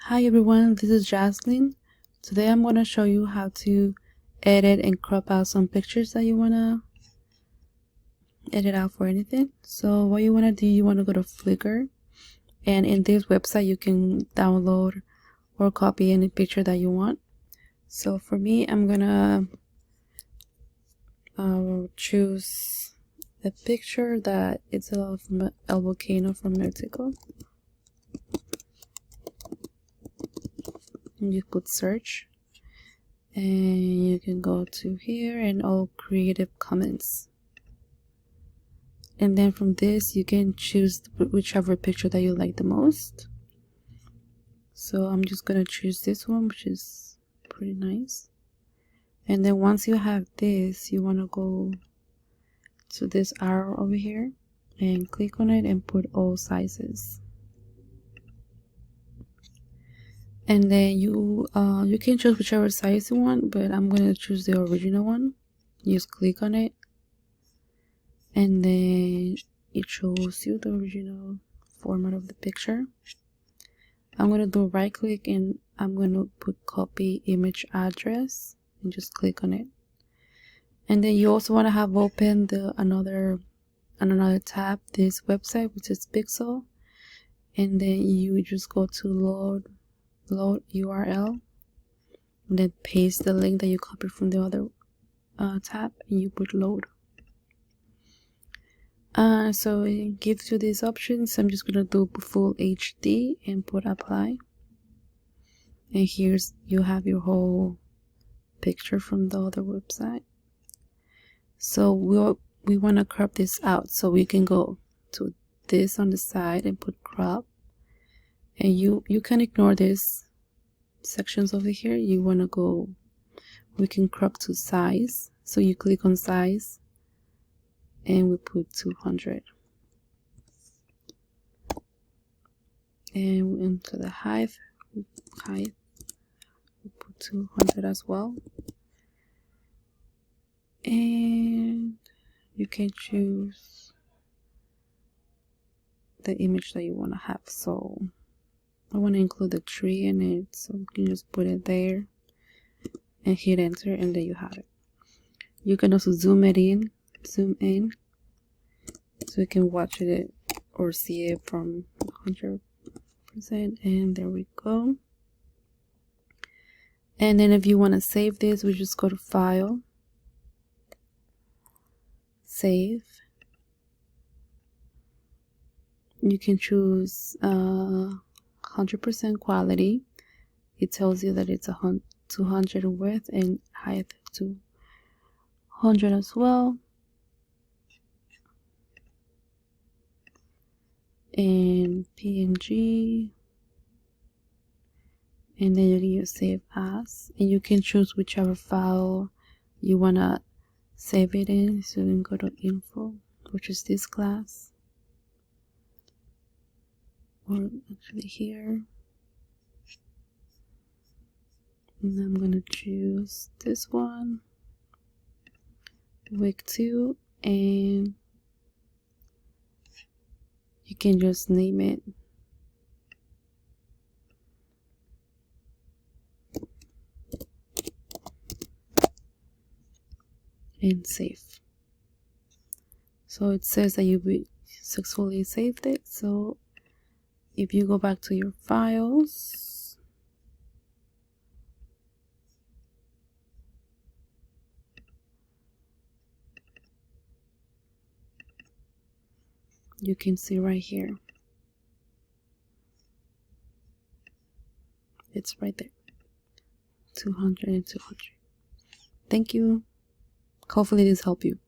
Hi everyone, this is Jaslyn. Today I'm going to show you how to edit and crop out some pictures that you want to edit out for anything. So what you want to do, you want to go to Flickr, and in this website you can download or copy any picture that you want. So for me, I'm going to choose a picture that it's of El Volcano from Mexico. And you put search. And you can go to here and all Creative Commons, and then from this you can choose whichever picture that you like the most. So I'm just gonna choose this one, which is pretty nice. And then once you have this, you want to go to this arrow over here and click on it and put all sizes. And then you can choose whichever size you want, but I'm gonna choose the original one. Just click on it, and then it shows you the original format of the picture. I'm gonna do right click and I'm gonna put copy image address and just click on it. And then you also want to have open another tab, this website, which is Pixel, and then you just go to load URL, and then paste the link that you copied from the other tab, and you put load. So it gives you these options. I'm just gonna do full HD and put apply, and here's you have your whole picture from the other website. So we want to crop this out, so we can go to this on the side and put crop, and you can ignore these sections over here. You want to go, we can crop to size, so you click on size and we put 200, and into the height we put 200 as well. And you can choose the image that you want to have. So I want to include the tree in it, so you can just put it there and hit enter, and there you have it. You can also zoom in, so you can watch it or see it from 100%, and there we go. And then if you want to save this, we just go to File, Save. You can choose 100% quality. It tells you that it's 200 width and height 200 as well. And PNG, and then you save as, and you can choose whichever file you wanna save it in. So you can go to info, which is this class, or actually here, and I'm gonna choose this one, week 2, and you can just name it. And save. So it says that you successfully saved it. So if you go back to your files, you can see right here, it's right there, 200 and 200. Thank you. Hopefully this helped you.